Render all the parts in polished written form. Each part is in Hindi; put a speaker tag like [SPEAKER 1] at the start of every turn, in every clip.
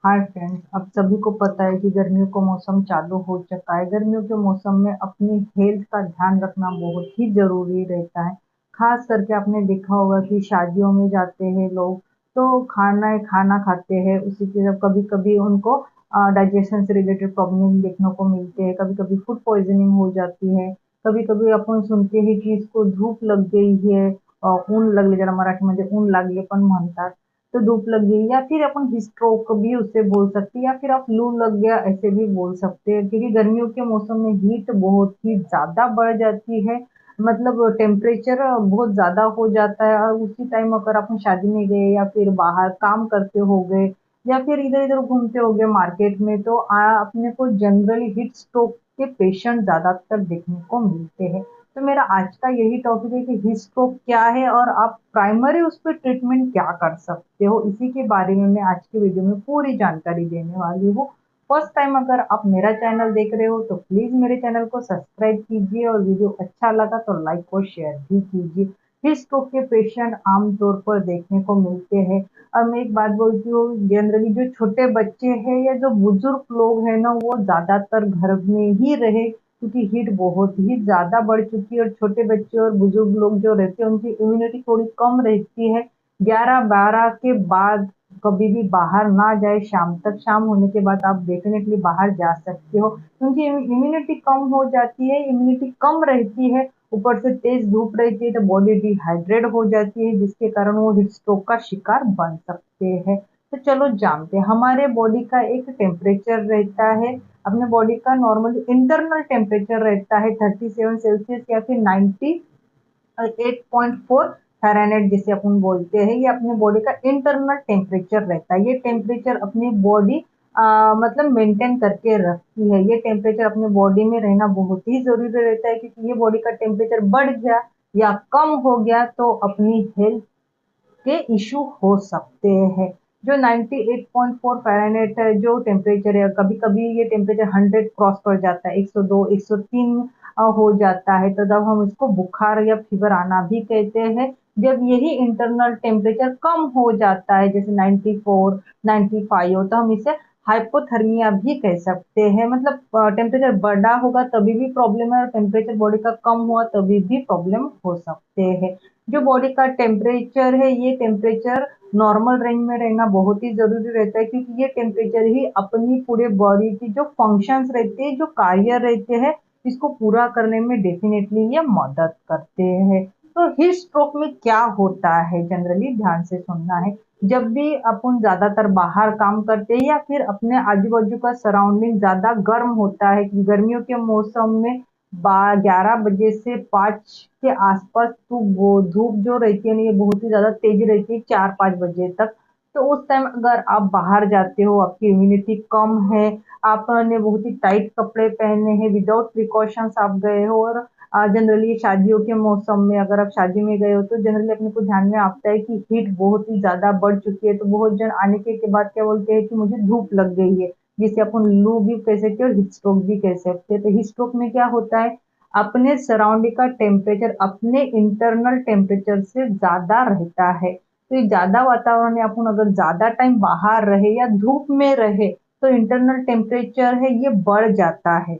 [SPEAKER 1] हाय फ्रेंड्स, अब सभी को पता है कि गर्मियों का मौसम चालू हो चुका है। गर्मियों के मौसम में अपनी हेल्थ का ध्यान रखना बहुत ही जरूरी रहता है। खास करके आपने देखा होगा कि शादियों में जाते हैं लोग, तो खाना खाना खाते हैं, उसी के जब कभी कभी उनको डाइजेशन से रिलेटेड प्रॉब्लम देखने को मिलते हैं। कभी कभी फूड पॉइजनिंग हो जाती है। कभी कभी अपन सुनते हैं कि इसको धूप लग गई है, ऊन लगले, जरा मराठी मध्ये ऊन लागले पण म्हणतात। तो धूप लग गई, या फिर अपन हिस्ट्रोक भी उससे बोल सकते हैं, या फिर आप लू लग गया ऐसे भी बोल सकते हैं, क्योंकि गर्मियों के मौसम में हीट बहुत ही ज्यादा बढ़ जाती है। मतलब टेम्परेचर बहुत ज्यादा हो जाता है, और उसी टाइम अगर अपन शादी में गए या फिर बाहर काम करते हो गए या फिर इधर इधर घूमते हो गए मार्केट में, तो अपने को जनरली हीट स्ट्रोक के पेशेंट ज्यादातर देखने को मिलते हैं। तो मेरा आज का यही टॉपिक है कि हीट स्ट्रोक क्या है और आप प्राइमरी उस पर ट्रीटमेंट क्या कर सकते हो, इसी के बारे में मैं आज की वीडियो में पूरी जानकारी देने वाली हूँ। फर्स्ट टाइम अगर आप मेरा चैनल देख रहे हो तो प्लीज मेरे चैनल को सब्सक्राइब कीजिए, और वीडियो अच्छा लगा तो लाइक और शेयर भी कीजिए। हीट स्ट्रोक के पेशेंट आमतौर पर देखने को मिलते हैं। और मैं एक बात बोलती हूँ, जनरली जो छोटे बच्चे हैं या जो बुजुर्ग लोग हैं ना, वो ज्यादातर घर में ही रहे, क्योंकि हीट बहुत ही ज्यादा बढ़ चुकी है। और छोटे बच्चे और बुजुर्ग लोग जो रहते हैं उनकी इम्यूनिटी थोड़ी कम रहती है। 11-12 के बाद कभी भी बाहर ना जाए, शाम तक, शाम होने के बाद आप डेफिनेटली बाहर जा सकते हो, क्योंकि इम्यूनिटी कम हो जाती है, इम्यूनिटी कम रहती है। ऊपर से तेज धूप रहती है तो बॉडी डिहाइड्रेट हो जाती है, जिसके कारण वो हीट स्ट्रोक का शिकार बन सकते हैं। तो चलो जानते हैं, हमारे बॉडी का एक टेम्परेचर रहता है। अपने बॉडी का नॉर्मली इंटरनल टेम्परेचर रहता है 37 सेल्सियस या फिर 98.4 फ़ारेनहाइट जिसे अपन बोलते हैं। ये अपने बॉडी का इंटरनल टेम्परेचर रहता है। ये टेम्परेचर अपनी बॉडी मतलब मेंटेन करके रखती है। ये टेम्परेचर अपने बॉडी में रहना बहुत ही जरूरी रहता है, क्योंकि ये बॉडी का टेम्परेचर बढ़ गया या कम हो गया तो अपनी हेल्थ के इशू हो सकते हैं। जो 98.4 फ़ारेनहाइट जो टेम्परेचर है, कभी-कभी ये टेम्परेचर 100 क्रॉस कर जाता है, 102, 103 हो जाता है, तो तब हम इसको बुखार या फीवर आना भी कहते हैं। जब यही इंटरनल टेम्परेचर कम हो जाता है, जैसे 94, 95 हो, तो हम इसे हाइपोथर्मिया भी कह सकते हैं। मतलब टेम्परेचर बढ़ा होगा तभी भी प्रॉब्लम है, और टेम्परेचर बॉडी का कम हुआ तभी भी प्रॉब्लम हो सकते हैं। जो बॉडी का टेम्परेचर है, ये टेम्परेचर नॉर्मल रेंज में रहना बहुत ही जरूरी रहता है, क्योंकि ये टेम्परेचर ही अपनी पूरे बॉडी की जो फंक्शंस रहते हैं, जो कार्य रहते हैं, इसको पूरा करने में डेफिनेटली ये मदद करते हैं। तो हीट स्ट्रोक में क्या होता है, जनरली ध्यान से सुनना है। जब भी अपन ज्यादातर बाहर काम करते हैं या फिर अपने आजू बाजू का सराउंडिंग ज्यादा गर्म होता है, कि गर्मियों के मौसम में 11 बजे से 5 के आसपास तो वो धूप जो रहती है ना, ये बहुत ही ज्यादा तेज रहती है, 4-5 बजे तक। तो उस टाइम अगर आप बाहर जाते हो, आपकी इम्यूनिटी कम है, आपने बहुत ही टाइट कपड़े पहने हैं, विदाउट प्रिकॉशंस आप गए हो, और जनरली शादियों के मौसम में अगर आप शादी में गए हो, तो जनरली अपने को ध्यान में आता है कि हीट बहुत ही ज्यादा बढ़ चुकी है, तो बहुत जन आने के बाद क्या बोलते हैं कि मुझे धूप लग गई है, जिसे अपन लू भी कह सकते हैं और हीट स्ट्रोक भी कह सकते हैं। तो हीट स्ट्रोक में क्या होता है, अपने सराउंडिंग का टेम्परेचर अपने इंटरनल टेम्परेचर से ज्यादा रहता है। तो ये ज्यादा वातावरण में अपन अगर ज्यादा टाइम बाहर रहे या धूप में रहे, तो इंटरनल टेम्परेचर है ये बढ़ जाता है।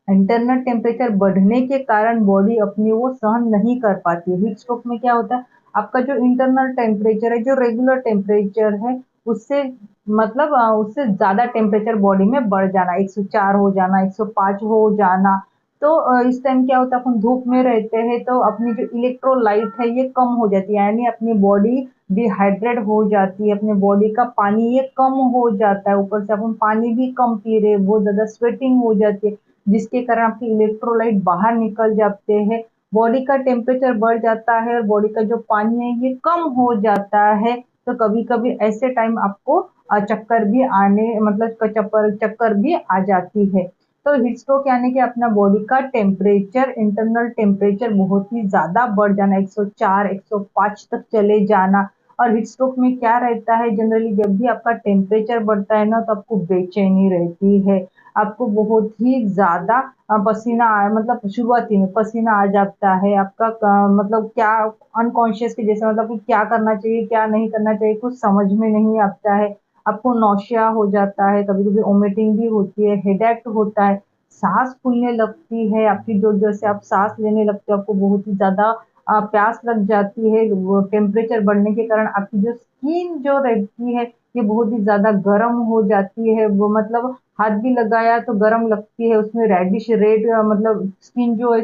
[SPEAKER 1] इंटरनल टेम्परेचर बढ़ने के कारण बॉडी अपनी वो सहन नहीं कर पाती है। हीट स्ट्रोक में क्या होता है, आपका जो इंटरनल टेम्परेचर है, जो रेगुलर टेम्परेचर है, उससे मतलब उससे ज्यादा टेम्परेचर बॉडी में बढ़ जाना, 104 हो जाना, 105 हो जाना। तो इस टाइम क्या होता है, अपन धूप में रहते हैं तो अपनी जो इलेक्ट्रोलाइट है ये कम हो जाती है, यानी अपनी बॉडी डिहाइड्रेट हो जाती है, अपने बॉडी का पानी ये कम हो जाता है। ऊपर से अपन पानी भी कम पी रहे हैं, बहुत ज्यादा स्वेटिंग हो जाती है, जिसके कारण आपके इलेक्ट्रोलाइट बाहर निकल जाते हैं। बॉडी का टेम्परेचर बढ़ जाता है और बॉडी का जो पानी है ये कम हो जाता है। तो कभी कभी ऐसे टाइम आपको चक्कर भी आने, मतलब चक्कर चक्कर भी आ जाती है। तो हीट स्ट्रोक यानी कि अपना बॉडी का टेम्परेचर, इंटरनल टेम्परेचर बहुत ही ज्यादा बढ़ जाना, 104, 105 तक चले जाना। और हीट स्ट्रोक में क्या रहता है, जनरली जब भी आपका टेम्परेचर बढ़ता है ना, तो आपको बेचैनी रहती है, आपको बहुत ही ज्यादा पसीना मतलब शुरुआती में पसीना आ जाता है, आपका मतलब क्या अनकॉन्शियस के जैसे, मतलब कि क्या करना चाहिए क्या नहीं करना चाहिए कुछ समझ में नहीं आता है। आपको नौशिया हो जाता है, कभी कभी वोमिटिंग भी होती है, हेडेक होता है, सांस फूलने लगती है आपकी, जो जैसे आप सांस लेने लगते हो आपको बहुत ही ज्यादा प्यास लग जाती है, वो टेम्परेचर बढ़ने के कारण आपकी जो स्किन जो रहती है ये बहुत ही ज्यादा गर्म हो जाती है, वो मतलब हाथ भी लगाया तो गर्म लगती है, उसमें रेडिश रेड मतलब स्किन जो है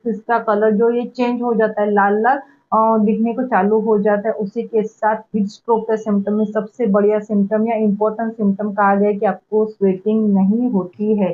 [SPEAKER 1] इसका कलर जो ये चेंज हो जाता है, लाल लाल दिखने को चालू हो जाता है। उसी के साथ हीट स्ट्रोक का सिम्टम में सबसे बढ़िया सिम्टम या इम्पोर्टेंट सिम्टम कहा गया है कि आपको स्वेटिंग नहीं होती है।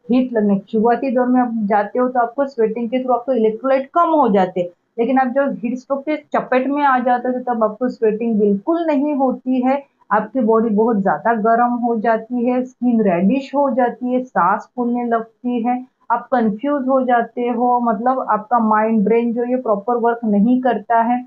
[SPEAKER 1] हीट लगने शुरुआती दौर में आप जाते हो तो आपको स्वेटिंग के थ्रू आपको इलेक्ट्रोलाइट कम हो जाते हैं, लेकिन आप जब हीट स्ट्रोक के चपेट में आ जाते हो तो तब आपको स्वेटिंग बिल्कुल नहीं होती है। आपकी बॉडी बहुत ज्यादा गर्म हो जाती है, स्किन रेडिश हो जाती है, सांस फूलने लगती है, आप कंफ्यूज हो जाते हो, मतलब आपका माइंड ब्रेन जो ये प्रॉपर वर्क नहीं करता है,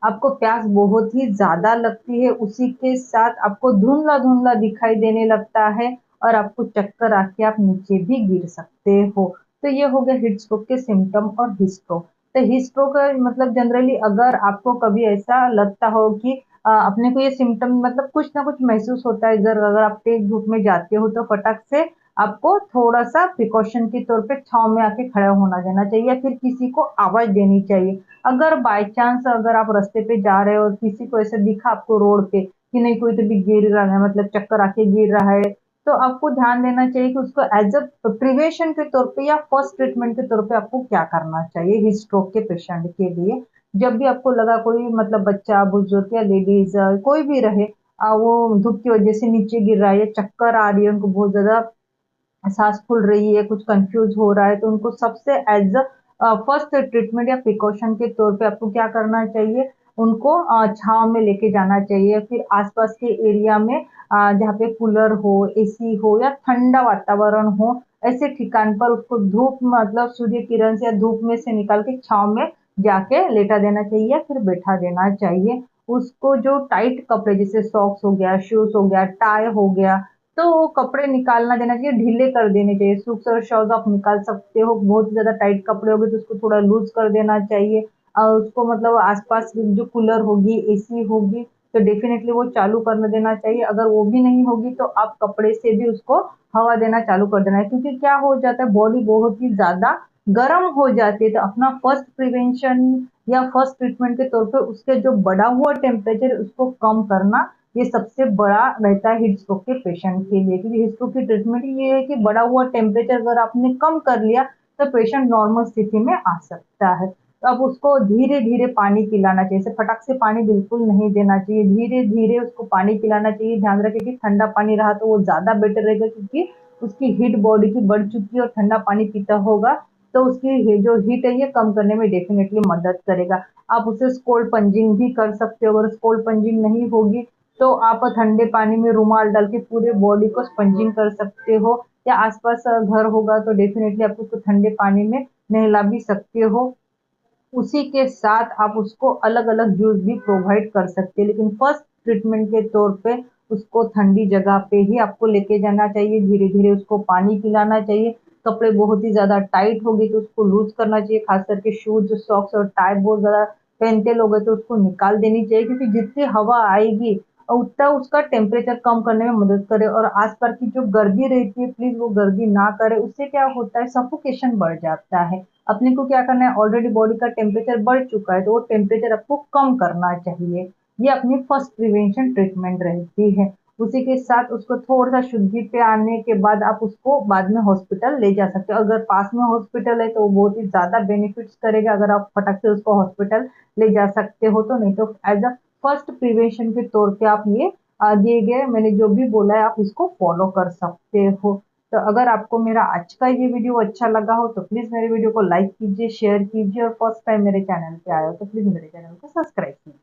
[SPEAKER 1] आपको प्यास बहुत ही ज़्यादा लगती है, उसी के साथ आपको धुंधला-धुंधला दिखाई देने लगता है और आपको चक्कर आके आप नीचे भी गिर सकते हो। तो ये हो गया हीट स्ट्रोक के सिम्पटम और हीट स्ट्रोक। तो हीट स्ट्रोक मतलब जनरली अगर आपको कभी ऐसा लगता हो कि अपने को ये सिम्पटम मतलब कुछ ना कुछ महसूस होता है, अगर आप तेज धूप में जाते हो तो फटक से आपको थोड़ा-सा प्रिकॉशन के तौर पे छाँव में आके खड़ा होना देना चाहिए या फिर किसी को आवाज़ देनी चाहिए। अगर बाय चांस अगर आप रास्ते पे जा रहे हो और किसी को ऐसा दिखा आपको रोड पे कि नहीं कोई तो भी गिर रहा है, मतलब चक्कर आके गिर रहा है, तो आपको ध्यान देना चाहिए कि उसको एज अ प्रिवेशन के तौर पे या फर्स्ट ट्रीटमेंट के तौर पे आपको क्या करना चाहिए हीट स्ट्रोक के पेशेंट के लिए। जब भी आपको लगा कोई मतलब बच्चा बुजुर्ग या लेडीज कोई भी रहे, वो धूप की वजह से नीचे गिर रहा है या चक्कर आ रही है, उनको बहुत ज्यादा सांस फूल रही है, कुछ कंफ्यूज हो रहा है, तो उनको सबसे एज फर्स्ट ट्रीटमेंट या प्रिकॉशन के तौर पे आपको क्या करना चाहिए, उनको छांव में लेके जाना चाहिए, फिर आसपास के एरिया में जहाँ पे कूलर हो, एसी हो या ठंडा वातावरण हो, ऐसे ठिकान पर उसको धूप मतलब सूर्य किरण से या धूप में से निकाल के छांव में जाके लेटा देना चाहिए या फिर बैठा देना चाहिए। उसको जो टाइट कपड़े जैसे सॉक्स हो गया, शूज हो गया, टाई हो गया, तो वो कपड़े निकालना देना चाहिए, ढीले कर देने चाहिए, सूट्स और शॉर्ट्स आप निकाल सकते हो, बहुत ज्यादा टाइट कपड़े हो गए तो उसको थोड़ा लूज कर देना चाहिए। उसको मतलब आसपास जो कूलर होगी, एसी होगी, तो डेफिनेटली वो चालू कर देना चाहिए, अगर वो भी नहीं होगी तो आप कपड़े से भी उसको हवा देना चालू कर देना है, क्योंकि क्या हो जाता है बॉडी बहुत ही ज्यादा गर्म हो जाती है, तो अपना फर्स्ट प्रिवेंशन या फर्स्ट ट्रीटमेंट के तौर पे उसके जो बढ़ा हुआ टेम्परेचर उसको कम करना ये सबसे बड़ा रहता है हीट स्ट्रोक के पेशेंट के लिए, क्योंकि हीट स्ट्रोक की ट्रीटमेंट ये है कि बढ़ा हुआ टेम्परेचर अगर आपने कम कर लिया तो पेशेंट नॉर्मल स्थिति में आ सकता है। तो अब उसको धीरे धीरे पानी पिलाना चाहिए, जैसे फटक से पानी बिल्कुल नहीं देना चाहिए, धीरे धीरे उसको पानी पिलाना चाहिए, ध्यान रखें कि ठंडा पानी रहा तो वो ज्यादा बेटर रहेगा, क्योंकि उसकी हीट बॉडी की बढ़ चुकी है और ठंडा पानी पीता होगा तो उसकी जो हीट है ये कम करने में डेफिनेटली मदद करेगा। आप उसे स्कोल्ड पंजिंग भी कर सकते हो, अगर स्कोल्ड पंजिंग नहीं होगी तो आप ठंडे पानी में रुमाल डाल के पूरे बॉडी को स्पंजिंग कर सकते हो, या आसपास घर होगा तो डेफिनेटली आप उसको ठंडे पानी में नहला भी सकते हो। उसी के साथ आप उसको अलग-अलग जूस भी प्रोवाइड कर सकते हैं, लेकिन फर्स्ट ट्रीटमेंट के तौर पे उसको ठंडी जगह पे ही आपको लेके जाना चाहिए, धीरे-धीरे उसको पानी पिलाना चाहिए। कपड़े बहुत ही ज़्यादा टाइट हो गए तो उसको लूज़ करना चाहिए, खास करके शूज़, सॉक्स और टाई बहुत ज़्यादा पहनते लोग हैं तो उसको निकाल देनी चाहिए, क्योंकि जितनी हवा आएगी उतना उसका टेम्परेचर कम करने में मदद करे, और आस-पास की जो गर्दी रहती है प्लीज़ वो गर्दी ना करे, उससे क्या होता है सफोकेशन बढ़ जाता है। अपने को क्या करना है, ऑलरेडी बॉडी का टेम्परेचर बढ़ चुका है तो वो टेम्परेचर आपको कम करना चाहिए। ये अपनी फर्स्ट प्रिवेंशन ट्रीटमेंट रहती है। उसी के साथ उसको थोड़ा सा शुद्धि पे आने के बाद आप उसको बाद में हॉस्पिटल ले जा सकते हो, अगर पास में हॉस्पिटल है तो वो बहुत ही ज्यादा बेनिफिट्स करेगा, अगर आप फटक से उसको हॉस्पिटल ले जा सकते हो तो, नहीं तो एज अ फर्स्ट प्रिवेंशन के तौर पे आप ये दिए गए मैंने जो भी बोला है आप इसको फॉलो कर सकते हो। तो अगर आपको मेरा आज का ये वीडियो अच्छा लगा हो तो प्लीज मेरे वीडियो को लाइक कीजिए, शेयर कीजिए, और फर्स्ट टाइम मेरे चैनल पे आए हो तो प्लीज मेरे चैनल को सब्सक्राइब कीजिए।